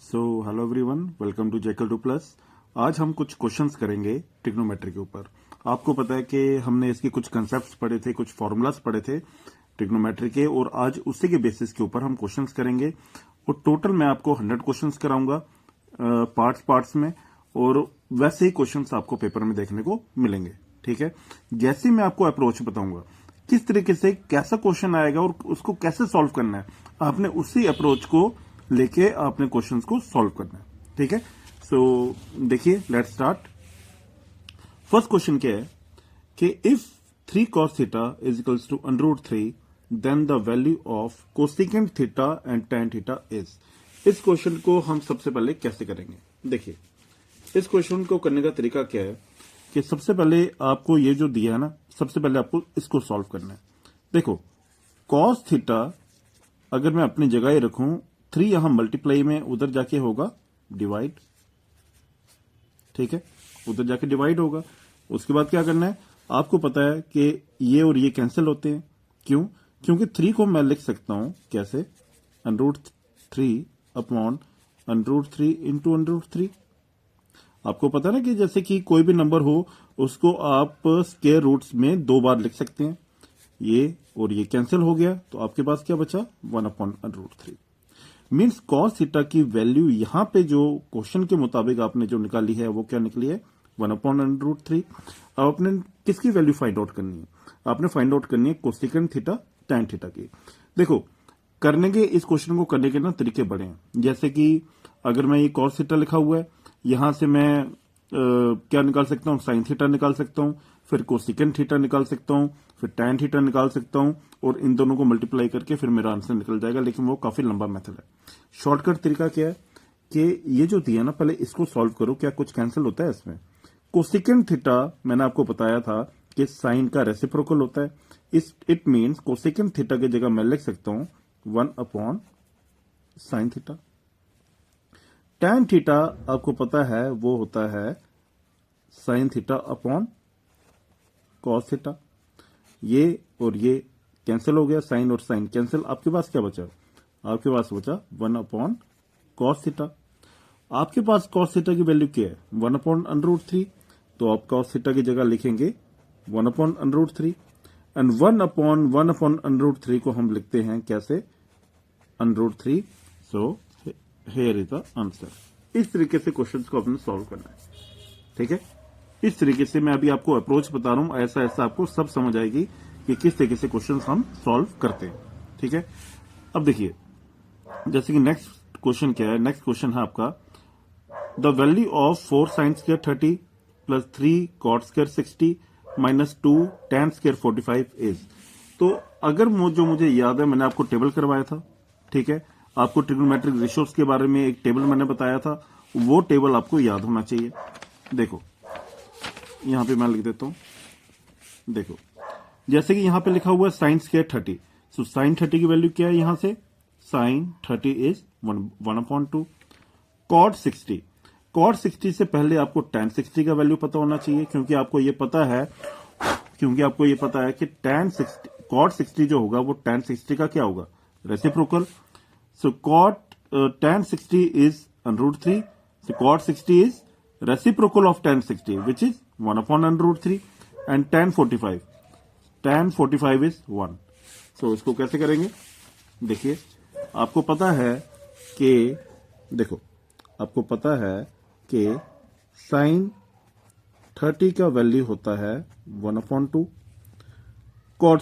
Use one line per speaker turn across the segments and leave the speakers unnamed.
So hello everyone, welcome to जेकल 2+। आज हम कुछ क्वेश्चंस करेंगे ट्रिग्नोमेट्री के ऊपर। आपको पता है कि हमने इसके कुछ कंसेप्ट्स पढ़े थे, कुछ फॉर्मूलाज पढ़े थे ट्रिग्नोमेट्री के, और आज उसी के बेसिस के ऊपर हम क्वेश्चंस करेंगे। और टोटल मैं आपको 100 क्वेश्चंस कराऊंगा पार्ट्स में, और वैसे ही क्वेश्चंस आपको पेपर में देखने को मिलेंगे। ठीक है, जैसे मैं आपको अप्रोच बताऊंगा किस तरीके से कैसा क्वेश्चन आएगा और उसको कैसे सॉल्व करना है, आपने उसी अप्रोच को लेके आपने क्वेश्चंस को सॉल्व करना है। ठीक है, सो देखिए, लेट्स स्टार्ट। फर्स्ट क्वेश्चन क्या है कि if 3 cos theta is equals to √3 then the value of cosecant theta and tan theta is. इस क्वेश्चन को हम सबसे पहले कैसे करेंगे? देखिए, इस क्वेश्चन को करने का तरीका क्या है कि सबसे पहले आपको ये जो दिया है ना, सबसे पहले आपको इसको सॉल्व करना है। देखो, cos थीटा अगर मैं अपनी जगह ही रखूं, 3 यहां मल्टीप्लाई में उधर जाके होगा डिवाइड। ठीक है, उधर जाके डिवाइड होगा। उसके बाद क्या करना है, आपको पता है कि ये और ये कैंसिल होते हैं। क्यों? क्योंकि 3 को मैं लिख सकता हूं कैसे, √3 अपॉन √3 इंटू √3। आपको पता है ना कि जैसे कि कोई भी नंबर हो उसको आप स्क्वायर रूट्स में 2 बार लिख सकते हैं। ये और ये कैंसिल हो गया, तो आपके पास क्या बचा, 1/√3। मीन्स cos थीटा की वैल्यू यहां पे जो क्वेश्चन के मुताबिक आपने जो निकाली है वो क्या निकली है, 1/√3। अब आपने किसकी वैल्यू फाइंड आउट करनी है? आपने फाइंड आउट करनी है कोसेकेंट थीटा tan थीटा की। देखो, करने के इस क्वेश्चन को करने के ना तरीके बड़े हैं। जैसे कि अगर मैं ये cos थीटा लिखा हुआ है, यहां से मैं क्या निकाल सकता हूं, sin थीटा निकाल सकता हूं, फिर कोसेकेंट थीटा निकाल सकता हूं, फिर tan थीटा निकाल सकता हूं, और इन दोनों को मल्टीप्लाई करके फिर मेरा आंसर निकल जाएगा। लेकिन वो काफी लंबा मेथड है। शॉर्टकट तरीका क्या है कि ये जो दिया ना, पहले इसको सॉल्व करो। क्या कुछ कैंसिल होता है इसमें? कोसेकेंट थीटा मैंने आपको बताया था कि साइन का रेसिप्रोकल होता है। इट मीन्स कोसेकेंट थीटा की जगह मैं लिख सकता हूं 1/sin थीटा। tan थीटा आपको पता है वो होता है sin theta upon cos theta. ये और ये कैंसिल हो गया, साइन और साइन कैंसिल। आपके पास क्या बचा? आपके पास बचा 1/cos थीटा। आपके पास cos थीटा की वैल्यू क्या है, 1/√3। तो आप cos थीटा की जगह लिखेंगे 1/√3, एंड 1/1/√3 को हम लिखते हैं कैसे, √3। So here is the answer. इस तरीके से क्वेश्चन को अपने सॉल्व करना है। ठीक है, इस तरीके से मैं अभी आपको अप्रोच बता रहा हूं, ऐसा ऐसा आपको सब समझ आएगी कि किस तरीके से क्वेश्चन हम सॉल्व करते हैं। ठीक है, अब देखिए, जैसे कि नेक्स्ट क्वेश्चन क्या है। नेक्स्ट क्वेश्चन है आपका, the value of 4 sin square 30 plus 3 cot square 60 minus 2 tan square 45 is. तो अगर जो मुझे याद है, मैंने आपको टेबल करवाया था। ठीक है, आपको ट्रिग्नोमेट्रिक रेशियोज के बारे में एक टेबल मैंने बताया था, वो टेबल आपको याद होना चाहिए। देखो, यहां पे मैं लिख देता हूं। देखो, जैसे कि यहां पे लिखा हुआ है साइन स्क्वायर 30। सो साइन 30 की वैल्यू क्या है, यहां से साइन 30 इज 1/2। कॉट 60, कॉट 60 से पहले आपको tan 60 का वैल्यू पता होना चाहिए, क्योंकि आपको ये पता है कि tan 60 कॉट 60 जो होगा वो tan 60 का क्या होगा, reciprocal. So cot tan 60 is √3। So cot 60 is reciprocal of tan 60, which is 1/√3, and tan 45 is 1। so इसको कैसे करेंगे? देखिए, आपको पता है कि sin 30 का वैल्यू होता है 1/2। cot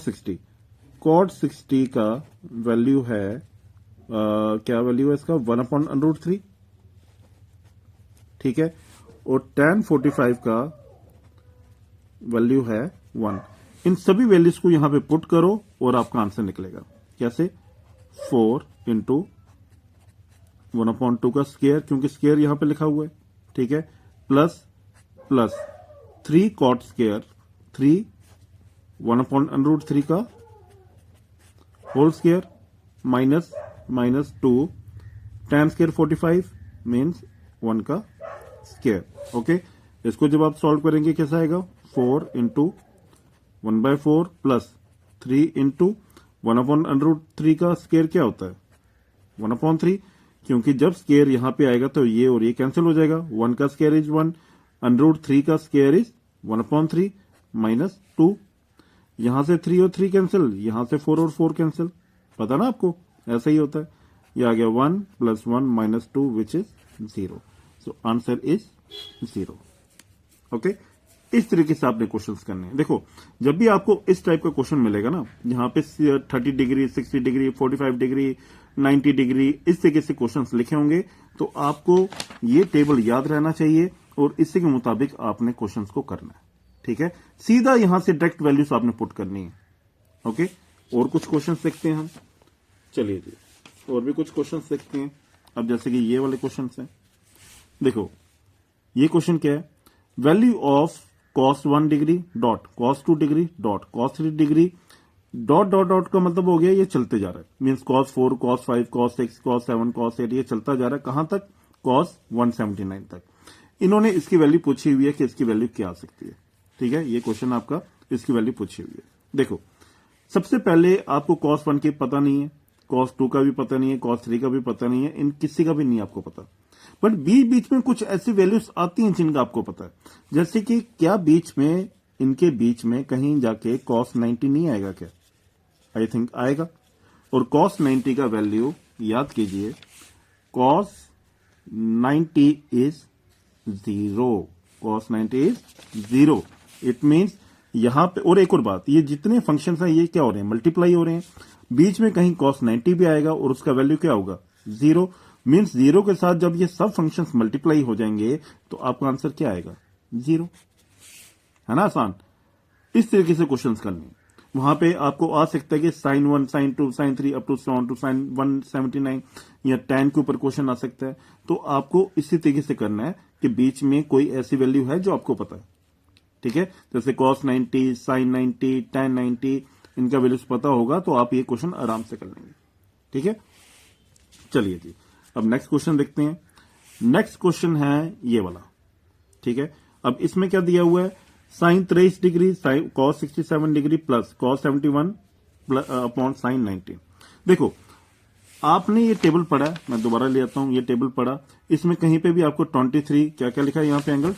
60 का वैल्यू है क्या वैल्यू है इसका, 1/√3। ठीक है, और tan 45 का वैल्यू है 1। इन सभी वैल्यूज को यहां पे पुट करो और आपका आंसर निकलेगा कैसे, 4 इंटू 1/2 का स्क्वायर, क्योंकि स्क्वायर यहां पे लिखा हुआ है। ठीक है, प्लस 3 cot स्क्वायर 3 1/√3 का whole square minus 2 tan square 45 means 1 का स्क्वायर। ओके, इसको जब आप सॉल्व करेंगे कैसा आएगा, 4 इंटू 1/4 प्लस 3 इंटू 1/√3 का स्क्वायर क्या होता है, 1/3। क्योंकि जब स्क्वायर यहां पे आएगा तो ये और ये कैंसिल हो जाएगा। 1 का स्क्वायर इज 1, √3 का स्क्वायर इज 1/3 माइनस 2। यहां से 3 और 3 कैंसिल, यहां से 4 और 4 कैंसिल, पता ना आपको, ऐसा ही होता है। ये आ गया 1 + 1 - 2 which is 0। So answer is 0। Okay, इस तरीके से आपने क्वेश्चंस करने हैं। देखो, जब भी आपको इस टाइप का क्वेश्चन मिलेगा ना, यहाँ पे 30 डिग्री, 60 डिग्री, 45 डिग्री, 90 डिग्री, इस तरीके से क्वेश्चंस लिखे होंगे, तो आपको ये टेबल याद रहना चाहिए और इसी के मुताबिक आपने क्वेश्चंस को करना है। ठीक है, सीधा यहां से डायरेक्ट वैल्यूज आपने पुट करनी है। ओके, और कुछ क्वेश्चंस देखते हैं हम। चलिए जी, और भी कुछ क्वेश्चंस देखते हैं। अब जैसे कि ये वाले क्वेश्चंस हैं, देखो ये क्वेश्चन क्या है, value of cos 1 degree dot cos 2 degree dot cos 3 degree dot dot dot का मतलब हो गया ये चलते जा रहा है, means cos 4, cos 5, cos 6, cos 7, cos 8, ये चलता जा रहा है कहां तक, cos 179 तक। इन्होंने इसकी वैल्यू पूछी हुई है कि इसकी वैल्यू क्या आ सकती है। ठीक है, ये क्वेश्चन आपका इसकी वैल्यू पूछी हुई है। देखो, सबसे पहले आपको cos 1 की पता नहीं है, cos 2 का भी पता नहीं है, cos 3 का भी पता नहीं है, इन किसी का भी नहीं आपको पता। बट बीच में कुछ ऐसी वैल्यूज आती हैं जिनका आपको पता है, जैसे कि क्या बीच में, इनके बीच में कहीं जाके cos 90 नहीं आएगा क्या? आई थिंक आएगा। और cos 90 का वैल्यू याद कीजिए, cos 90 is 0, cos 90 is 0। It means यहां पे, और एक और बात, ये जितने फंक्शंस हैं ये क्या हो रहे हैं, मल्टीप्लाई हो रहे हैं। बीच में कहीं cos 90 भी आएगा और उसका वैल्यू क्या होगा, 0। मीन्स 0 के साथ जब ये सब फंक्शंस मल्टीप्लाई हो जाएंगे तो आपका आंसर क्या आएगा, 0। है ना आसान। इस तरीके से क्वेश्चंस करने, वहां पे आपको आ सकता है कि sin 1, sin 2, sin 3 up to sin 179 या tan के ऊपर क्वेश्चन आ सकता है। तो आपको इसी तरीके से करना है कि बीच में कोई ऐसी वैल्यू है जो आपको पता है। ठीक है, जैसे cos 90, sin 90, tan 90, इनका वैल्यूज पता होगा तो आप ये क्वेश्चन आराम से कर लेंगे। ठीक है, चलिए जी, अब नेक्स्ट क्वेश्चन देखते हैं। नेक्स्ट क्वेश्चन है ये वाला। ठीक है, अब इसमें क्या दिया हुआ है, sin 23 degree cos 67 degree plus cos 71 upon sin 19। देखो, आपने ये टेबल पढ़ा है, मैं दोबारा ले आता हूं, ये टेबल पढ़ा, इसमें कहीं पे भी आपको 23 क्या क्या लिखा है यहां पे एंगल,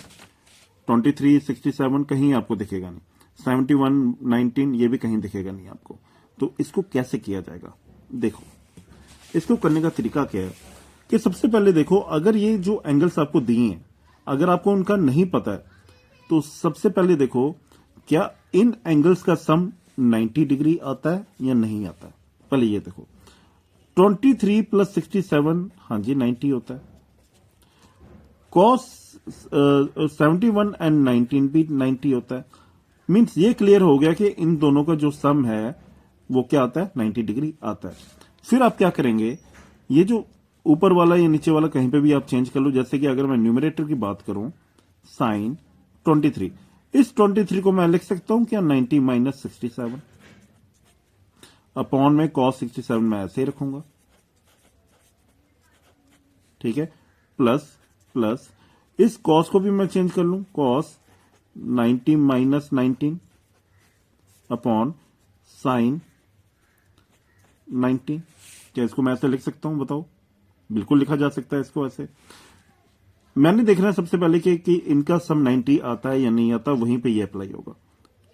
23, 67 कहीं आपको दिखेगा नहीं, 71, 19 ये भी कहीं दिखेगा नहीं आपको। तो इसको कैसे किया जाएगा, देखो इसको करने का तरीका क्या है कि सबसे पहले देखो, अगर ये जो एंगल्स आपको दिए हैं अगर आपको उनका नहीं पता है तो सबसे पहले देखो क्या इन एंगल्स का सम 90 डिग्री आता है या नहीं आता है। पहले ये देखो, 23 + 67, हाँ जी 90 होता है। cos 71 एंड 19 भी 90 होता है। मीन्स ये क्लियर हो गया कि इन दोनों का जो सम है वो क्या आता है, 90 डिग्री आता है। फिर आप क्या करेंगे, ये जो ऊपर वाला या नीचे वाला कहीं पे भी आप चेंज कर लो। जैसे कि अगर मैं न्यूमरेटर की बात करूं, sin 23, इस 23 को मैं लिख सकता हूं क्या, 90 - 67 अपॉन में cos 67 मैं ऐसे ही रखूंगा। ठीक है, प्लस इस cos को भी मैं चेंज कर लूं, cos 90 - 19 अपॉन sin 19। क्या इसको मैं ऐसे लिख सकता हूं, बताओ? बिल्कुल लिखा जा सकता है इसको ऐसे। मैंने देखना है सबसे पहले कि इनका सम 90 आता है या नहीं आता, वहीं पे ये अप्लाई होगा।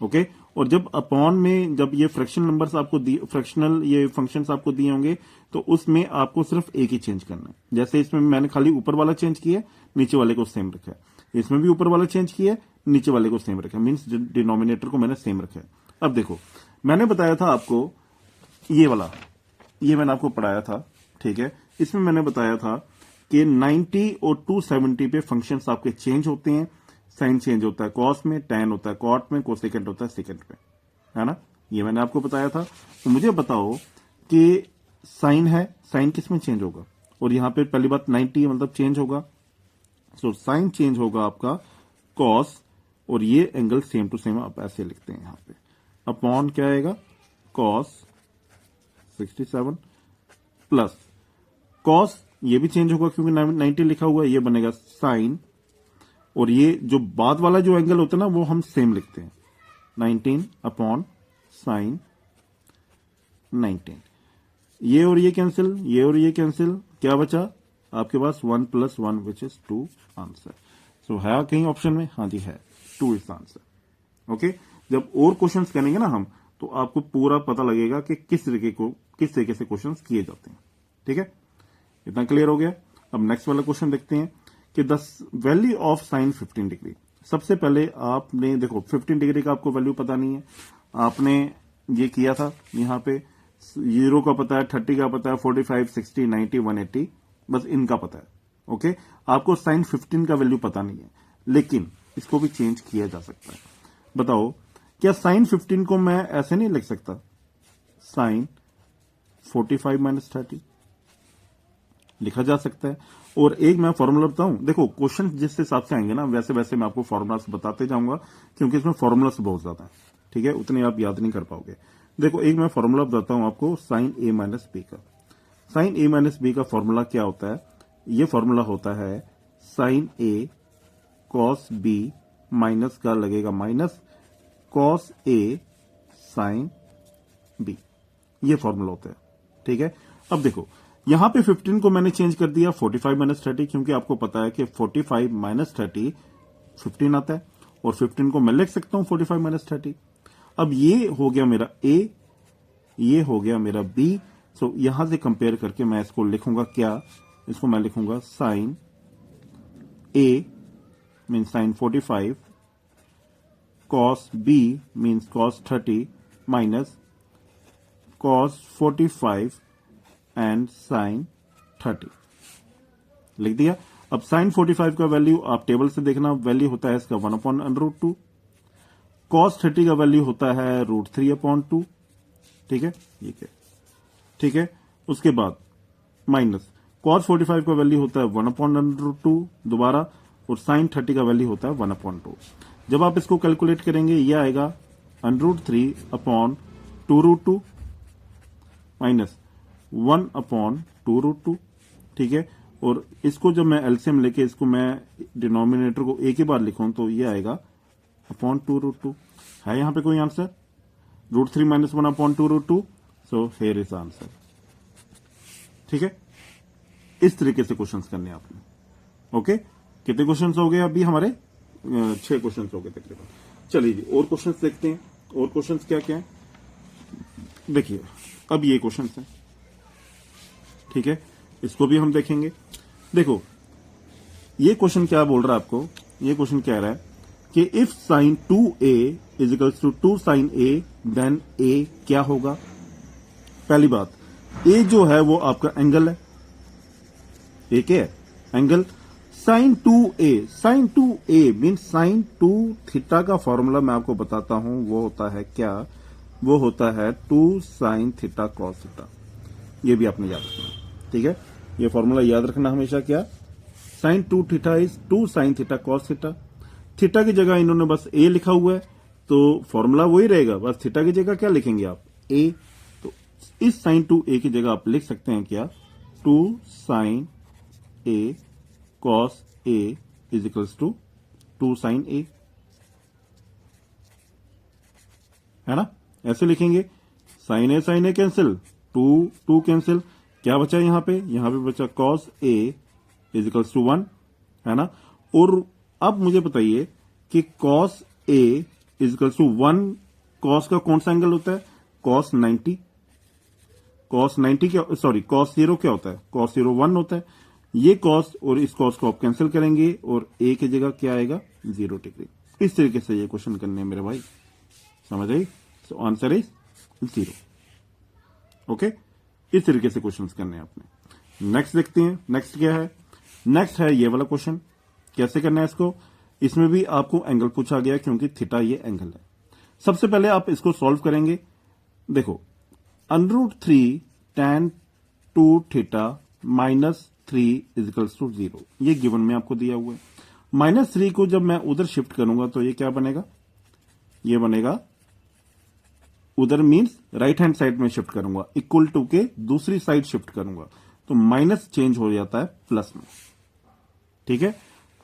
ओके, और जब अपॉन में जब ये फ्रैक्शन नंबर्स आपको फ्रैक्शनल ये फंक्शंस आपको दिए होंगे तो उसमें आपको सिर्फ एक ही चेंज करना है। जैसे इसमें मैंने खाली ऊपर वाला चेंज किया, नीचे वाले को सेम रखा है। इसमें भी ऊपर वाला चेंज किया, नीचे वाले को सेम रखा है, मीन्स डिनोमिनेटर को मैंने सेम रखा है। अब देखो, मैंने बताया था आपको ये वाला, ये मैंने आपको पढ़ाया था। ठीक है, इसमें मैंने बताया था कि 90 और 270 पे फंक्शंस आपके चेंज होते हैं। साइन चेंज होता है कॉस में, टैन होता है कॉट में, कोसेकेंट होता है सेकेंट में, है ना, ये मैंने आपको बताया था। तो मुझे बताओ कि साइन है, साइन किस में चेंज होगा, और यहां पे पहली बात 90 मतलब चेंज होगा। सो साइन चेंज होगा आपका कॉस, और ये एंगल सेम टू सेम आप ऐसे लिखते हैं यहां पे, अपॉन क्या आएगा, कॉस 67 प्लस कॉस, ये भी चेंज होगा क्योंकि 90 लिखा हुआ है, ये बनेगा साइन, और ये जो बाद वाला जो एंगल होता है ना वो हम सेम लिखते हैं, 19 अपॉन साइन 19। ये और ये कैंसिल, ये और ये कैंसिल, क्या बचा आपके पास 1 + 1 विच इज 2 आंसर। सो है कहीं ऑप्शन में? हाँ जी है, 2 इज आंसर। ओके, जब और क्वेश्चंस करेंगे ना हम, तो आपको पूरा पता लगेगा कि किस तरीके से क्वेश्चंस किए जाते हैं। ठीक है, इतना क्लियर हो गया। अब नेक्स्ट वाला क्वेश्चन देखते हैं कि the value of sine 15 degree. सबसे पहले आपने देखो 15 डिग्री का आपको वैल्यू पता नहीं है, आपने ये किया था, यहाँ पे 0 का पता है, 30 का पता है, 45, 60, 90, 180, बस इनका पता है। ओके, आपको साइन 15 का वैल्यू पता नहीं है, लेकिन इसको भी चेंज किया जा सकता है। बताओ, क्या साइन 15 को मैं ऐसे नहीं लिख सकता? साइन 45 - 30 लिखा जा सकता है। और एक मैं फॉर्मूला बताऊं, देखो क्वेश्चन जिस हिसाब से आएंगे ना, वैसे वैसे मैं आपको फॉर्मूलास बताते जाऊंगा, क्योंकि इसमें फॉर्मूलास बहुत ज्यादा है। ठीक है, उतने आप याद नहीं कर पाओगे। देखो एक मैं फॉर्मूला बताता हूं आपको साइन a - b का। साइन a - b का फॉर्मूला क्या होता है? ये फॉर्मूला होता है sine a cos b minus का लगेगा minus cos a sine b। ये फॉर्मूला होता है। ठीक है, अब देखो यहां पे 15 को मैंने चेंज कर दिया 45 - 30, क्योंकि आपको पता है कि 45 - 30 15 आता है, और 15 को मैं लिख सकता हूं 45 - 30। अब ये हो गया मेरा a, ये हो गया मेरा b। सो यहां से कंपेयर करके मैं इसको लिखूंगा क्या? इसको मैं लिखूंगा sine a mean sine 45 cos b means cos 30 minus cos 45 and sine 30 लिख दिया। अब साइन 45 का वैल्यू आप टेबल से देखना, वैल्यू होता है इसका 1/√2। कॉस 30 का वैल्यू होता है √3/2। ठीक है, ठीक है। उसके बाद माइनस कॉस 45 का वैल्यू होता है 1/√2 दोबारा, और साइन 30 का वैल्यू होता है 1/2। जब आप इसको कैलकुलेट करेंगे ये आएगा √3/2√2 माइनस 1/2√2। ठीक है, और इसको जब मैं एलसीएम लेके इसको मैं डिनोमिनेटर को एक ही बार लिखूं तो ये आएगा /2√2। है यहां पे कोई answer? √3 - 1/2√2। So here is answer. ठीक है, इस तरीके से क्वेश्चंस करने हैं आपने। ओके, कितने क्वेश्चंस हो गए अभी हमारे? 6 क्वेश्चंस हो गए तकरीबन। चलिए जी, और क्वेश्चंस देखते हैं। और क्वेश्चंस क्या क्या है देखिए। अब ये क्वेश्चंस है, ठीक है, इसको भी हम देखेंगे। देखो ये क्वेश्चन क्या बोल रहा है आपको? ये क्वेश्चन कह रहा है कि if sine 2a is equals to 2 sine a then a क्या होगा? पहली बात, a जो है वो आपका एंगल है। a क्या है? Angle. Sine 2a mean sine 2 theta का फॉर्मूला मैं आपको बताता हूं, वो होता है क्या? वो होता है 2 साइन थीटा कॉस थीटा। ये भी आपने याद रखना। ठीक है, ये फॉर्मूला याद रखना हमेशा। क्या? Sine 2 theta is 2 sine theta cos theta. Theta की जगह इन्होंने बस a लिखा हुआ है, तो फॉर्मूला वही रहेगा, बस थीटा की जगह क्या लिखेंगे आप? a। तो इस साइन 2a की जगह आप लिख सकते हैं क्या? 2 sine a cos a is equals to 2 sine a, है ना? ऐसे लिखेंगे। साइन ए कैंसिल, 2 कैंसिल, क्या बचा यहां पे? यहां पे बचा cos a is equals to 1, है ना? और अब मुझे बताइए कि cos a is equals to 1, cos का कौन सा एंगल होता है? कॉस 90। कॉस 90 क्या, सॉरी कॉस 0 क्या होता है? कॉस 0 1 होता है। ये कॉस और इस कॉस को आप कैंसिल करेंगे और a की जगह क्या आएगा? 0 डिग्री। इस तरीके से ये क्वेश्चन करने हैं मेरे भाई, समझ आई? So answer is 0। ओके, इस तरीके से क्वेश्चंस करने हैं आपने। नेक्स्ट देखते हैं, नेक्स्ट क्या है? नेक्स्ट है ये वाला क्वेश्चन। कैसे करना है इसको? इसमें भी आपको एंगल पूछा गया क्योंकि थीटा ये एंगल है। सबसे पहले आप इसको सॉल्व करेंगे। देखो √3 tan 2 theta minus 3 is equals to 0, ये गिवन में आपको दिया हुआ है। -3 को जब मैं उधर शिफ्ट करूंगा तो ये क्या बनेगा? ये बनेगा उधर मीन्स राइट हैंड साइड में शिफ्ट करूंगा, इक्वल टू के दूसरी साइड शिफ्ट करूंगा तो माइनस चेंज हो जाता है प्लस में। ठीक है,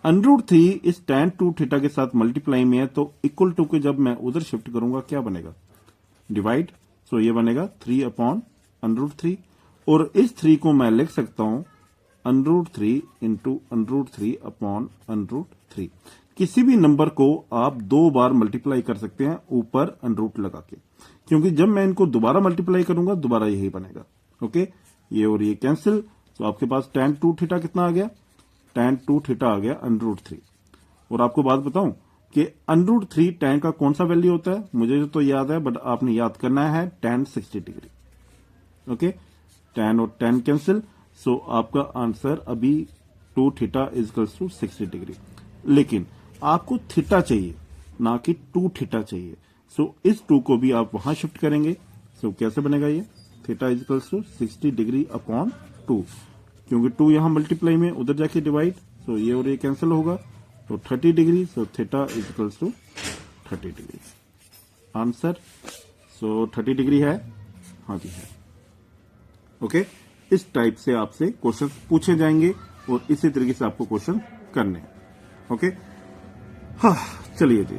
√3 इस tan 2 थीटा के साथ मल्टीप्लाई में है, तो इक्वल टू के जब मैं उधर शिफ्ट करूंगा क्या बनेगा? डिवाइड। सो ये बनेगा 3/√3, और इस 3 को मैं लिख सकता हूं √3 इंटू √3 अपॉन √3। किसी भी नंबर को आप 2 बार मल्टीप्लाई कर सकते हैं ऊपर √ लगा के, क्योंकि जब मैं इनको दोबारा मल्टीप्लाई करूंगा दोबारा यही बनेगा। ओके, ये और ये कैंसिल, तो आपके पास tan 2 थीटा कितना आ गया, tan 2 थीटा आ गया √3। और आपको बात बताऊं कि √3 tan का कौन सा वैल्यू होता है, मुझे तो याद है बट आपने याद करना है tan 60 डिग्री। ओके, tan और tan कैंसिल, सो आपका आंसर अभी 2 थीटा इजकल्स टू 60 डिग्री। लेकिन आपको थीटा चाहिए ना कि 2 थीटा चाहिए, सो इस 2 को भी आप वहां शिफ्ट करेंगे। सो कैसे बनेगा ये, theta equals to 60 degree upon 2, क्योंकि 2 यहां मल्टीप्लाई में उधर जाके डिवाइड, सो ये और ये कैंसिल होगा, तो 30 degree, so theta equals to 30 degree answer. So 30 degree है, हाँ जी है। ओके, इस टाइप से आपसे क्वेश्चन पूछे जाएंगे और इसी तरीके से आपको क्वेश्चन करने हैं। ओके, हाँ चलिए जी,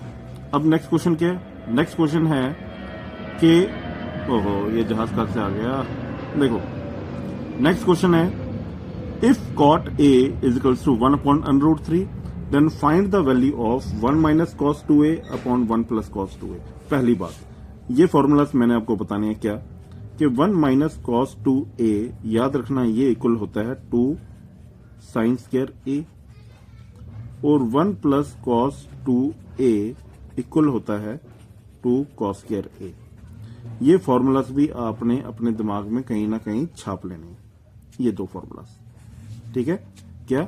अब नेक्स्ट क्वेश्चन क्या है। नेक्स्ट क्वेश्चन है कि ओहो ये जहाज कहां से आ गया, देखो नेक्स्ट क्वेश्चन है, if cot a is equals to 1 upon √3 then find the value of 1 minus cos 2a upon 1 plus cos 2a। पहली बात, ये फॉर्मूलास मैंने आपको बताने हैं क्या, कि 1 माइनस कॉस 2a, याद रखना ये इक्वल होता है 2 साइन स्क्वायर a, और 1 प्लस कॉस 2a इक्वल होता है 2 कॉस स्क्वायर a। ये फॉर्मूलास भी आपने अपने दिमाग में कहीं ना कहीं छाप लेने हैं, ये 2 फॉर्मूलास, ठीक है। क्या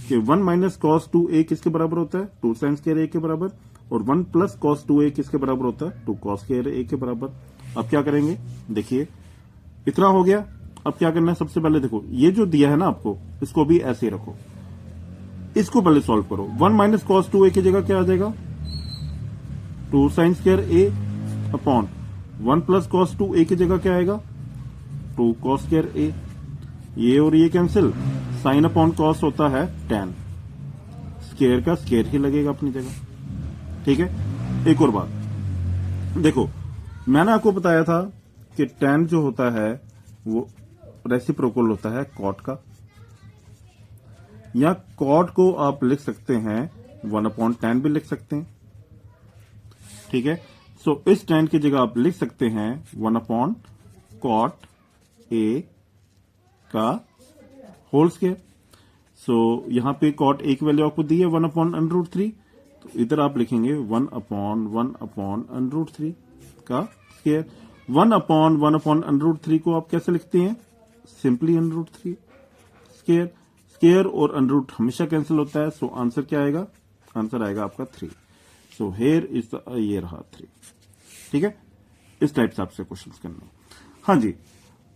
कि 1 माइनस कॉस 2a किसके बराबर होता है, 2 साइन स्क्वायर a के बराबर, और 1 प्लस कॉस 2a किसके बराबर होता है, 2 कॉस स्क्वायर a के बराबर। अब क्या करेंगे, देखिए इतना हो गया। अब क्या करना है, सबसे पहले देखो ये जो दिया है ना आपको, इसको भी ऐसे ही रखो, इसको पहले सॉल्व करो। 1 माइनस कॉस 2a की जगह क्या आ जाएगा, 2 sine square a upon 1 plus cos 2a की जगह क्या आएगा, 2 कॉस स्क्वायर a। ये और ये कैंसिल, साइन अपॉन कॉस होता है tan, स्क्वायर का स्क्वायर ही लगेगा अपनी जगह, ठीक है। एक और बात देखो, मैंने आपको बताया था कि tan जो होता है वो रेसिप्रोकल होता है cot का, या cot को आप लिख सकते हैं 1 अपॉन tan भी लिख सकते हैं, ठीक है। सो इस tan की जगह आप लिख सकते हैं 1 अपॉन cot a का होल स्क्वायर। सो यहां पे cot a की वैल्यू आपको दी है 1 अपॉन √3, तो इधर आप लिखेंगे 1 अपॉन √3 का स्क्वायर। 1 अपॉन √3 को आप कैसे लिखते हैं, सिंपली √3 स्क्वायर। स्क्वायर और √ हमेशा कैंसिल होता है, सो आंसर क्या आएगा, आंसर आएगा आपका 3। सो हेयर इज ये रहा 3, ठीक है। इस टाइप से आपसे क्वेश्चन करना। हाँ जी,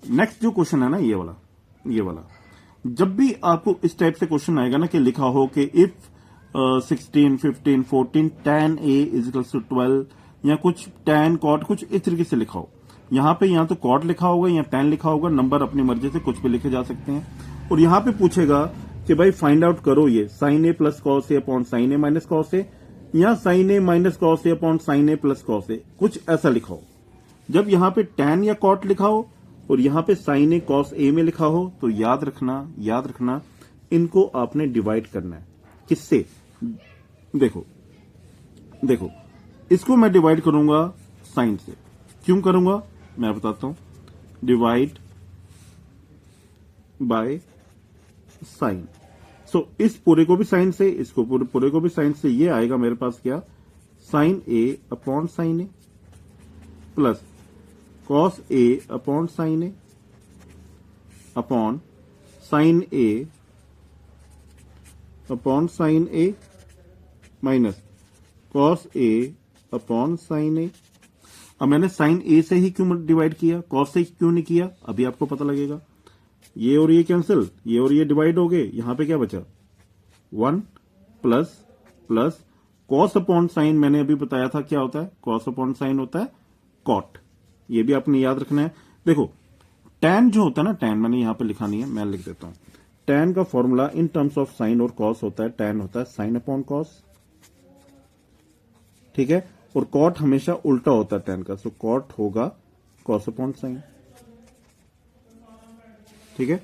नेक्स्ट जो क्वेश्चन है ना ये वाला, जब भी आपको इस टाइप से क्वेश्चन आएगा ना कि लिखा हो कि if 16, 15, 14 tan a is equals to 12, या कुछ tan cot, कुछ इस तरीके से लिखा हो, यहाँ पे या तो cot लिखा होगा या tan लिखा होगा, नंबर अपनी मर्जी से कुछ भी लिखे जा सकते हैं। और यहाँ पे पूछेगा कि भाई फाइंड आउट करो ये sin a plus cos A upon sin a minus cos A, या sin a minus cos A upon sin a plus cos A, कुछ ऐसा लिखा हो। जब यहाँ पे tan या cot लिखा हो और यहाँ पे sin a cos a में लिखा हो, तो याद रखना इनको आपने डिवाइड करना है। किससे, देखो इसको मैं डिवाइड करूंगा साइन से। क्यों करूंगा मैं बताता हूं, डिवाइड बाय साइन। सो इस पूरे को भी साइन से, इसको पूरे को भी साइन से, ये आएगा मेरे पास क्या, sine a upon sine a plus cos a upon sine a upon sine a upon sine a minus cos a upon sine a। अब मैंने साइन a से ही क्यों डिवाइड किया, कॉस से क्यों नहीं किया, अभी आपको पता लगेगा। ये और ये कैंसिल, ये और ये डिवाइड हो गए, यहां पे क्या बचा 1 प्लस कॉस अपॉन साइन, मैंने अभी बताया था क्या होता है, कॉस अपॉन साइन होता है कॉट, ये भी आपने याद रखना है। देखो tan जो होता है ना, tan मैंने यहां पे लिखा नहीं है, मैं लिख देता हूं। tan का formula in terms of sine और कॉस होता है, tan होता है साइन अपॉन कॉस, ठीक है। और कॉट हमेशा उल्टा होता है tan का, सो कॉट होगा कॉस अपॉन साइन, ठीक है।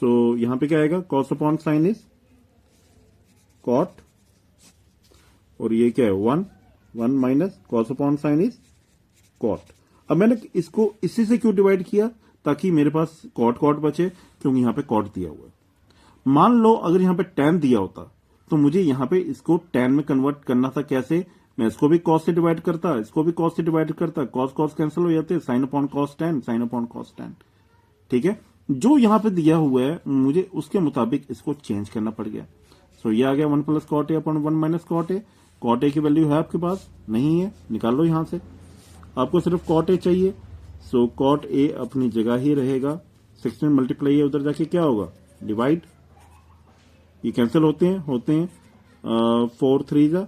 सो यहां पे क्या आएगा, cos upon sine is cot, और ये क्या है 1 minus cos upon sine is cot. अब मैंने इसको इसी से क्यों डिवाइड किया, ताकि मेरे पास कॉट कॉट बचे, क्योंकि यहां पे कॉट दिया हुआ है। मान लो अगर यहां पे tan दिया होता तो मुझे यहां पे इसको tan में कन्वर्ट करना था। कैसे, मैं इसको भी cos से डिवाइड करता, इसको भी cos से डिवाइड करता, cos cos कैंसिल हो जाते, sine upon cos tan, sine upon cos tan। ठीक है, जो यहां पे दिया हुआ है मुझे उसके मुताबिक इसको चेंज करना पड़ गया। सो ये आ गया 1 plus cot A upon 1 minus cot A. Cot A की वैल्यू है आपके पास, नहीं है, निकाल लो यहां से, आपको सिर्फ कॉट ए चाहिए। सो कॉट ए अपनी जगह ही रहेगा, 16 मल्टीप्लाई है, उधर जाके क्या होगा, डिवाइड, ये कैंसिल होते हैं 4 3 जा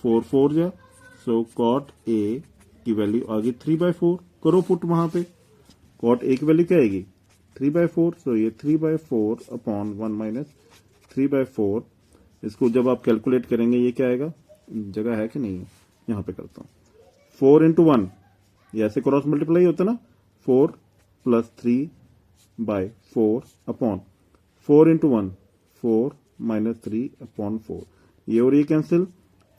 4 4 जा। सो कॉट ए की वैल्यू आ गई 3/4, करो पुट वहां पे, कॉट ए की वैल्यू क्या आएगी 3/4। सो ये 3/4 अपॉन 1 माइनस 3/4, इसको जब आप कैलकुलेट करेंगे ये क्या आएगा, जगह है कि नहीं है, यहां पे करता हूं, 4 इंटू 1, ये ऐसे क्रॉस मल्टीप्लाई होता है ना, 4 plus 3/4 upon 4 into 1 4 minus 3 upon 4, ये और ये cancel,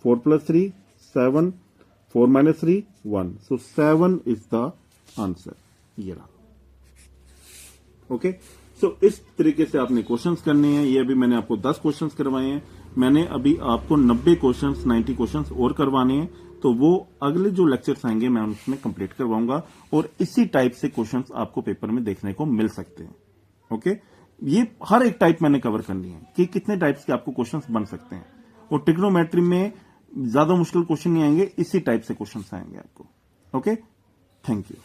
4 plus 3 7, 4 minus 3 1, so 7 is the answer, ये रहा। ओके, सो इस तरीके से आपने क्वेश्चंस करने हैं। ये अभी मैंने आपको 10 क्वेश्चंस करवाए हैं, मैंने अभी आपको 90 क्वेश्चंस 90 क्वेश्चंस और करवाने हैं, तो वो अगले जो लेक्चर्स आएंगे मैं उसमें कंप्लीट करवाऊंगा, और इसी टाइप से क्वेश्चंस आपको पेपर में देखने को मिल सकते हैं। ओके, ये हर एक टाइप मैंने कवर करनी है कि कितने टाइप्स के आपको क्वेश्चंस बन सकते हैं, और ट्रिग्नोमेट्री में ज्यादा मुश्किल क्वेश्चन नहीं आएंगे, इसी टाइप से क्वेश्चंस आएंगे आपको। Okay, thank you.